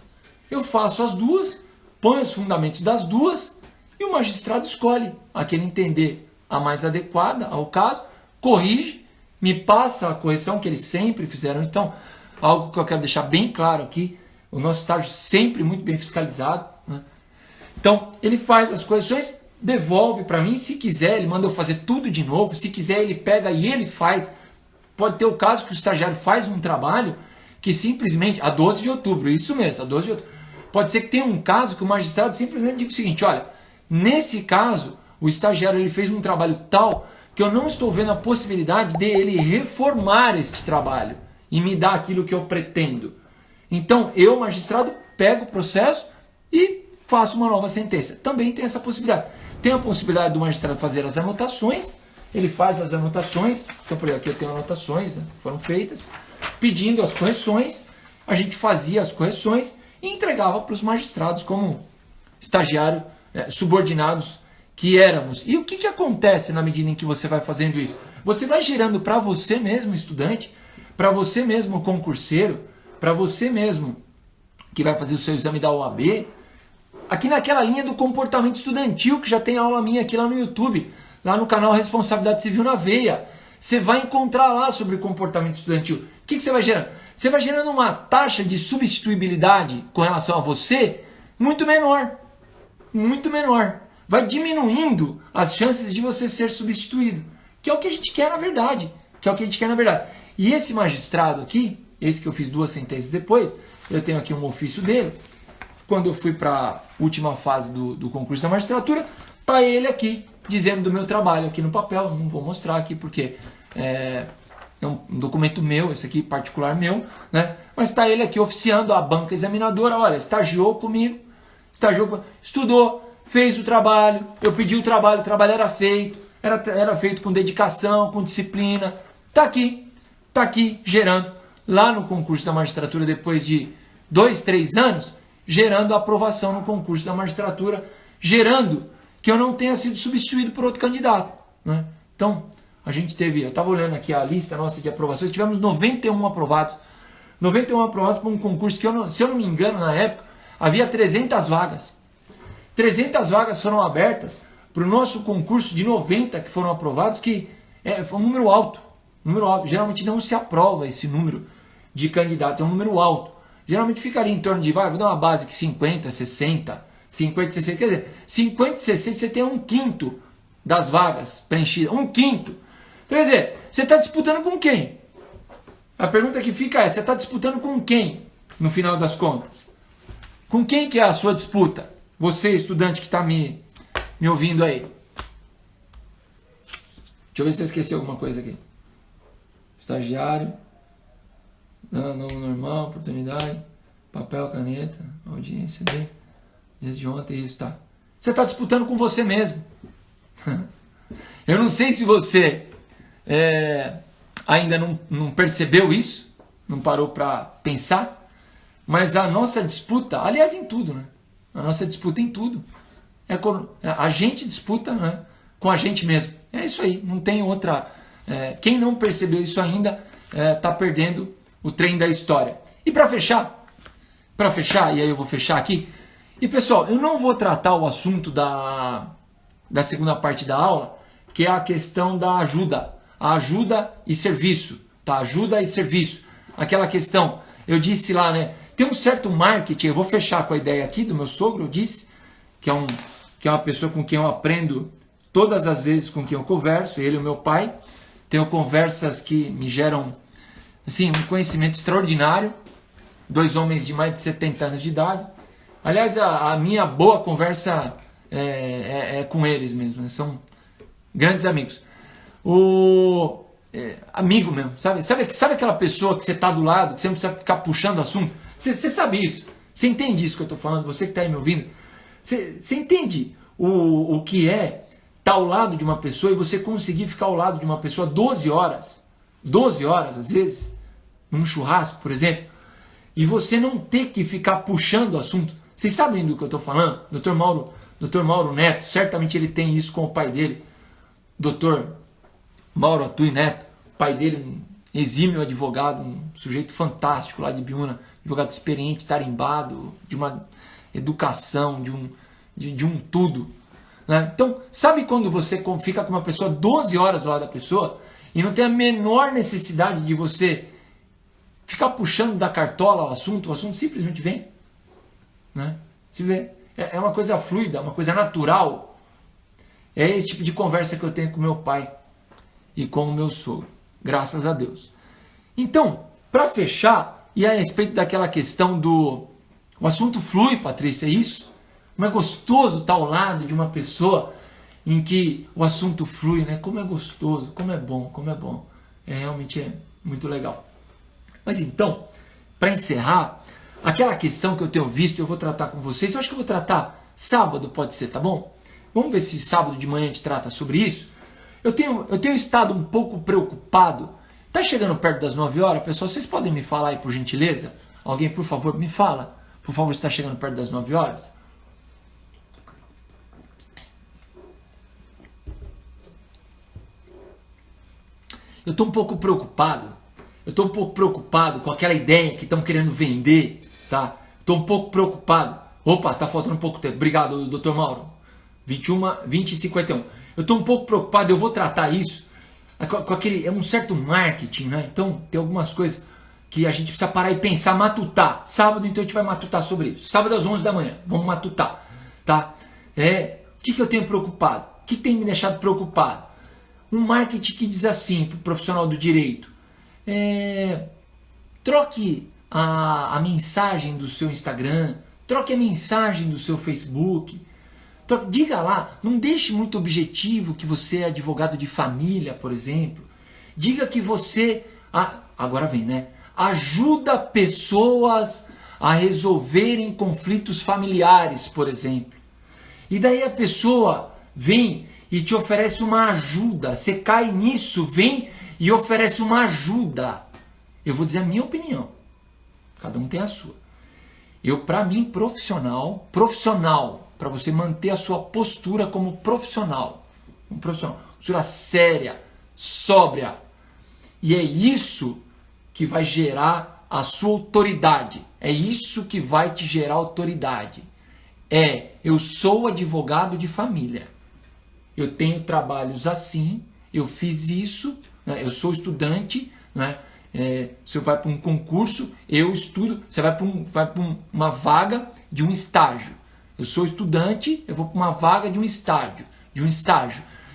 Eu faço as duas, ponho os fundamentos das duas e o magistrado escolhe aquele entender a mais adequada ao caso, corrige, me passa a correção que eles sempre fizeram. Então, algo que eu quero deixar bem claro aqui, o nosso estágio sempre muito bem fiscalizado, né? Então, ele faz as correções, devolve para mim, se quiser, ele manda eu fazer tudo de novo, se quiser ele pega e ele faz. Pode ter o caso que o estagiário faz um trabalho que simplesmente, a 12 de outubro, isso mesmo, a 12 de outubro, pode ser que tenha um caso que o magistrado simplesmente diga o seguinte, olha, nesse caso, o estagiário ele fez um trabalho tal que eu não estou vendo a possibilidade dele reformar este trabalho e me dar aquilo que eu pretendo. Então, eu, magistrado, pego o processo e faço uma nova sentença. Também tem essa possibilidade. Tem a possibilidade do magistrado fazer as anotações, ele faz as anotações, então por exemplo, aqui eu tenho anotações, né, foram feitas, pedindo as correções, a gente fazia as correções e entregava para os magistrados como estagiário, subordinados que éramos. E o que acontece na medida em que você vai fazendo isso? Você vai gerando para você mesmo, estudante, para você mesmo, concurseiro, para você mesmo que vai fazer o seu exame da OAB, aqui naquela linha do comportamento estudantil, que já tem aula minha aqui lá no YouTube, lá no canal Responsabilidade Civil na Veia. Você vai encontrar lá sobre comportamento estudantil. O que você vai gerando? Você vai gerando uma taxa de substituibilidade com relação a você muito menor. Muito menor. Vai diminuindo as chances de você ser substituído. Que é o que a gente quer na verdade. E esse magistrado aqui, esse que eu fiz 2 sentenças depois, eu tenho aqui um ofício dele. Quando eu fui para a última fase do concurso da magistratura, tá ele aqui, dizendo do meu trabalho aqui no papel. Não vou mostrar aqui porque é um documento meu, esse aqui particular meu, né? Mas está ele aqui oficiando a banca examinadora, olha, estagiou comigo, estudou, fez o trabalho, eu pedi o trabalho era feito, era feito com dedicação, com disciplina. Tá aqui gerando, lá no concurso da magistratura, depois de 2, 3 anos, gerando aprovação no concurso da magistratura, gerando que eu não tenha sido substituído por outro candidato, né? Então, a gente teve, eu estava olhando aqui a lista nossa de aprovações, tivemos 91 aprovados. 91 aprovados para um concurso que, se eu não me engano, na época, havia 300 vagas. 300 vagas foram abertas para o nosso concurso de 90 que foram aprovados, que foi um número alto. Geralmente não se aprova esse número de candidatos, é um número alto. Geralmente ficaria em torno de, vou dar uma base que 50, 60, 50, 60, quer dizer, 50, 60, você tem 1/5 das vagas preenchidas, 1/5. Quer dizer, você está disputando com quem? A pergunta que fica é, você está disputando com quem, no final das contas? Com quem que é a sua disputa? Você, estudante que está me ouvindo aí. Deixa eu ver se eu esqueci alguma coisa aqui. Estagiário. Não, normal, oportunidade. Papel, caneta, audiência, dias de ontem, isso, tá. Você está disputando com você mesmo. Eu não sei se você ainda não percebeu isso, não parou para pensar, mas a nossa disputa, aliás, em tudo, né? A nossa disputa em tudo. A gente disputa, né, com a gente mesmo. É isso aí, não tem outra. Quem não percebeu isso ainda está perdendo o trem da história. E para fechar, e aí eu vou fechar aqui. E pessoal, eu não vou tratar o assunto da segunda parte da aula, que é a questão da ajuda. A ajuda e serviço. Tá? Ajuda e serviço. Aquela questão, eu disse lá, né? Tem um certo marketing, eu vou fechar com a ideia aqui do meu sogro, eu disse, que é uma pessoa com quem eu aprendo todas as vezes com quem eu converso, ele e o meu pai. Tenho conversas que me geram assim, um conhecimento extraordinário. 2 homens de mais de 70 anos de idade. Aliás, a minha boa conversa é com eles mesmo, né? São grandes amigos. Amigo mesmo, sabe aquela pessoa que você está do lado, que você não precisa ficar puxando assunto? Você sabe isso, você entende isso que eu estou falando, você que está aí me ouvindo? Você entende o que é estar ao lado de uma pessoa e você conseguir ficar ao lado de uma pessoa 12 horas às vezes, num churrasco, por exemplo, e você não ter que ficar puxando o assunto? Vocês sabem do que eu estou falando? Dr. Mauro Neto, certamente ele tem isso com o pai dele, Dr. Mauro Atui Neto, pai dele, um exímio advogado, um sujeito fantástico lá de Biúna, advogado experiente, tarimbado, de uma educação, de um tudo. Né? Então, sabe quando você fica com uma pessoa 12 horas do lado da pessoa e não tem a menor necessidade de você ficar puxando da cartola o assunto simplesmente vem. Né? Se vê. É uma coisa fluida, uma coisa natural. É esse tipo de conversa que eu tenho com meu pai e com o meu sogro. Graças a Deus. Então, para fechar, e a respeito daquela questão do... O assunto flui, Patrícia, é isso? Como é gostoso estar ao lado de uma pessoa em que o assunto flui, né? Como é gostoso, como é bom, como é bom. Realmente é muito legal. Mas então, para encerrar, aquela questão que eu tenho visto, eu vou tratar com vocês. Eu acho que eu vou tratar sábado, pode ser, tá bom? Vamos ver se sábado de manhã a gente trata sobre isso. Eu tenho estado um pouco preocupado. Tá chegando perto das 9 horas, pessoal, vocês podem me falar aí por gentileza? Alguém, por favor, me fala. Por favor, está chegando perto das 9 horas? Eu estou um pouco preocupado. Eu estou um pouco preocupado com aquela ideia que estão querendo vender, tá? Estou um pouco preocupado. Opa, tá faltando um pouco de tempo. Obrigado, Dr. Mauro. 20h51. Eu estou um pouco preocupado, eu vou tratar isso com aquele... É um certo marketing, né? Então, tem algumas coisas que a gente precisa parar e pensar, matutar. Sábado, então, a gente vai matutar sobre isso. Sábado às 11 da manhã, vamos matutar, tá? O que eu tenho preocupado? O que tem me deixado preocupado? Um marketing que diz assim para o profissional do direito: troque a mensagem do seu Instagram, troque a mensagem do seu Facebook, diga lá, não deixe muito objetivo que você é advogado de família, por exemplo. Diga que você, agora vem, né? Ajuda pessoas a resolverem conflitos familiares, por exemplo. E daí a pessoa vem e te oferece uma ajuda. Você cai nisso, vem e oferece uma ajuda. Eu vou dizer a minha opinião. Cada um tem a sua. Para mim, profissional, para você manter a sua postura como profissional. Postura séria, sóbria. E é isso que vai gerar a sua autoridade. É isso que vai te gerar autoridade. Eu sou advogado de família. Eu tenho trabalhos assim, eu fiz isso, né? Eu sou estudante, né? Você vai para um concurso, eu estudo, você vai para uma vaga de um estágio. Eu sou estudante, eu vou para uma vaga de um estágio.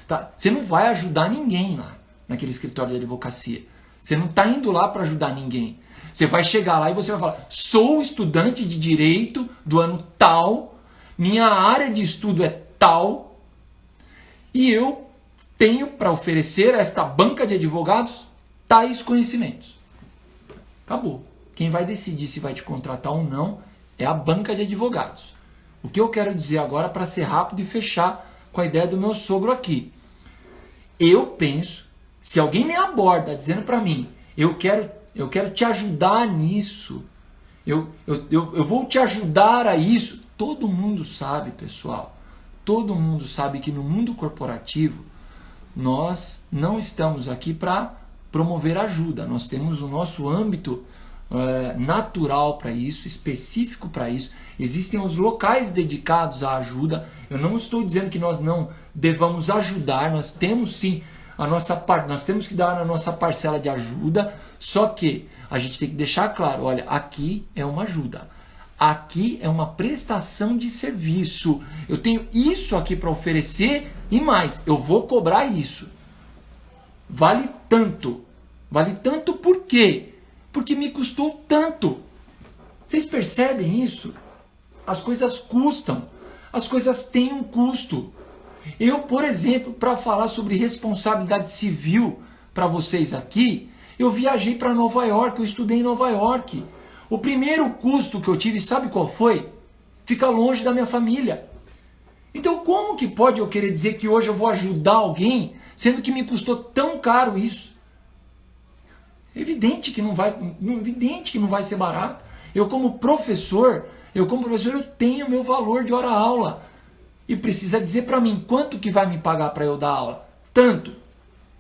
Tá? Você não vai ajudar ninguém lá naquele escritório de advocacia. Você não está indo lá para ajudar ninguém. Você vai chegar lá e você vai falar: sou estudante de direito do ano tal, minha área de estudo é tal, e eu tenho para oferecer a esta banca de advogados tais conhecimentos. Acabou. Quem vai decidir se vai te contratar ou não é a banca de advogados. O que eu quero dizer agora, para ser rápido e fechar com a ideia do meu sogro aqui. Eu penso, se alguém me aborda dizendo para mim: eu quero te ajudar nisso, eu vou te ajudar a isso. Todo mundo sabe, pessoal, todo mundo sabe que no mundo corporativo nós não estamos aqui para promover ajuda. Nós temos o nosso âmbito natural para isso, específico para isso. Existem os locais dedicados à ajuda. Eu não estou dizendo que nós não devamos ajudar. Nós temos sim a nossa parte, nós temos que dar a nossa parcela de ajuda. Só que a gente tem que deixar claro: olha, aqui é uma ajuda. Aqui é uma prestação de serviço. Eu tenho isso aqui para oferecer e mais, eu vou cobrar isso. Vale tanto. Vale tanto por quê? Porque me custou tanto. Vocês percebem isso? As coisas custam. As coisas têm um custo. Eu, por exemplo, para falar sobre responsabilidade civil para vocês aqui, eu viajei para Nova York, eu estudei em Nova York. O primeiro custo que eu tive, sabe qual foi? Ficar longe da minha família. Então, como que pode eu querer dizer que hoje eu vou ajudar alguém, sendo que me custou tão caro isso? É evidente que não vai ser barato. Eu como professor, eu tenho meu valor de hora-aula. E precisa dizer para mim quanto que vai me pagar para eu dar aula. Tanto.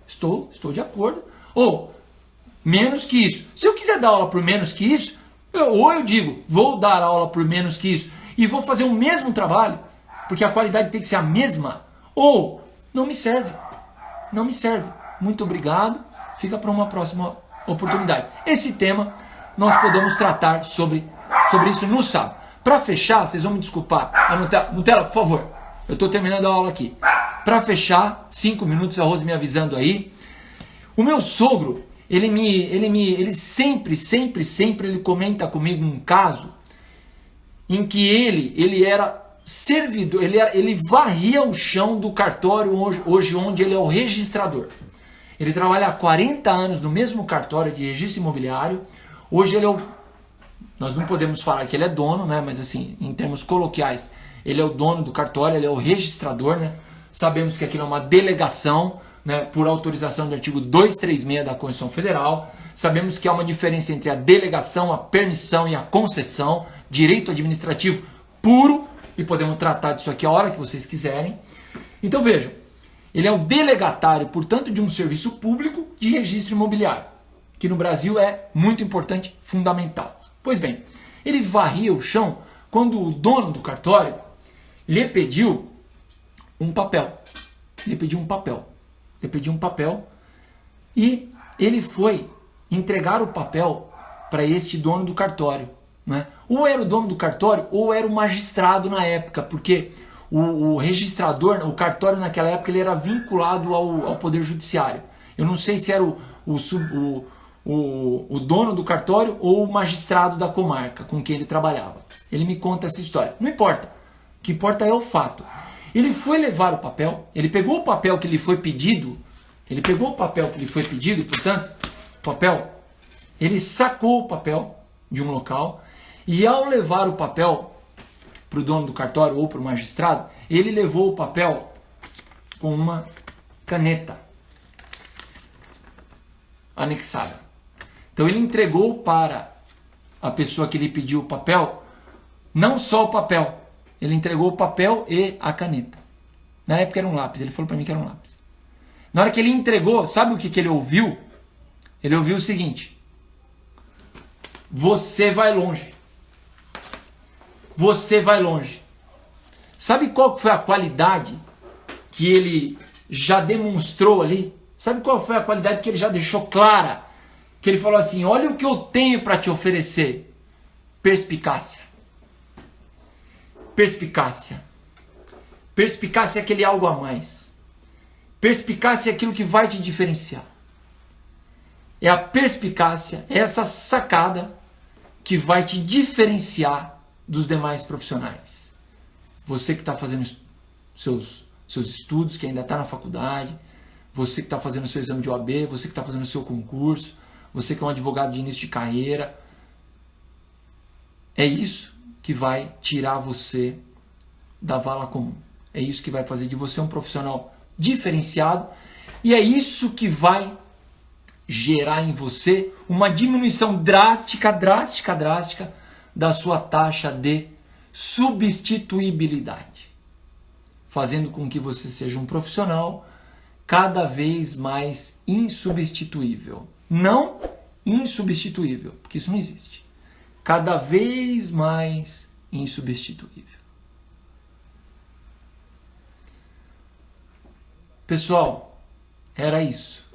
Estou de acordo. Ou menos que isso. Se eu quiser dar aula por menos que isso, ou eu digo, vou dar aula por menos que isso e vou fazer o mesmo trabalho, porque a qualidade tem que ser a mesma, ou não me serve. Não me serve. Muito obrigado. Fica para uma próxima oportunidade. Esse tema nós podemos tratar sobre isso no sábado. Para fechar, vocês vão me desculpar. Nutella, por favor. Eu estou terminando a aula aqui. Para fechar, 5 minutos, a Rose me avisando aí. O meu sogro, ele sempre ele comenta comigo um caso em que ele era servidor, ele varria o chão do cartório hoje onde ele é o registrador. Ele trabalha há 40 anos no mesmo cartório de registro imobiliário. Hoje ele é nós não podemos falar que ele é dono, né? Mas assim, em termos coloquiais, ele é o dono do cartório, ele é o registrador, né? Sabemos que aquilo é uma delegação, né? Por autorização do artigo 236 da Constituição Federal. Sabemos que há uma diferença entre a delegação, a permissão e a concessão, direito administrativo puro, e podemos tratar disso aqui a hora que vocês quiserem. Então vejam, ele é o delegatário, portanto, de um serviço público de registro imobiliário, que no Brasil é muito importante, fundamental. Pois bem, ele varria o chão quando o dono do cartório lhe pediu um papel. Ele pediu um papel e ele foi entregar o papel para este dono do cartório, né? Ou era o dono do cartório ou era o magistrado na época, porque o registrador, o cartório naquela época, ele era vinculado ao Poder Judiciário. Eu não sei se era o dono do cartório ou o magistrado da comarca com quem ele trabalhava. Ele me conta essa história. Não importa. O que importa é o fato. Ele foi levar o papel, ele pegou o papel que lhe foi pedido, portanto, ele sacou o papel de um local e ao levar o papel para o dono do cartório ou para o magistrado, ele levou o papel com uma caneta anexada. Então ele entregou para a pessoa que lhe pediu o papel, não só o papel, ele entregou o papel e a caneta. Na época era um lápis, ele falou para mim que era um lápis. Na hora que ele entregou, sabe o que ele ouviu? Ele ouviu o seguinte: você vai longe. Você vai longe. Sabe qual foi a qualidade que ele já demonstrou ali? Sabe qual foi a qualidade que ele já deixou clara? Que ele falou assim: olha o que eu tenho para te oferecer. Perspicácia. Perspicácia. Perspicácia é aquele algo a mais. Perspicácia é aquilo que vai te diferenciar. É a perspicácia, é essa sacada que vai te diferenciar dos demais profissionais. Você que está fazendo seus estudos, que ainda está na faculdade, você que está fazendo o seu exame de OAB, você que está fazendo o seu concurso, você que é um advogado de início de carreira, é isso que vai tirar você da vala comum. É isso que vai fazer de você um profissional diferenciado e é isso que vai gerar em você uma diminuição drástica da sua taxa de substituibilidade, fazendo com que você seja um profissional cada vez mais insubstituível. Não insubstituível, porque isso não existe. Cada vez mais insubstituível. Pessoal, era isso.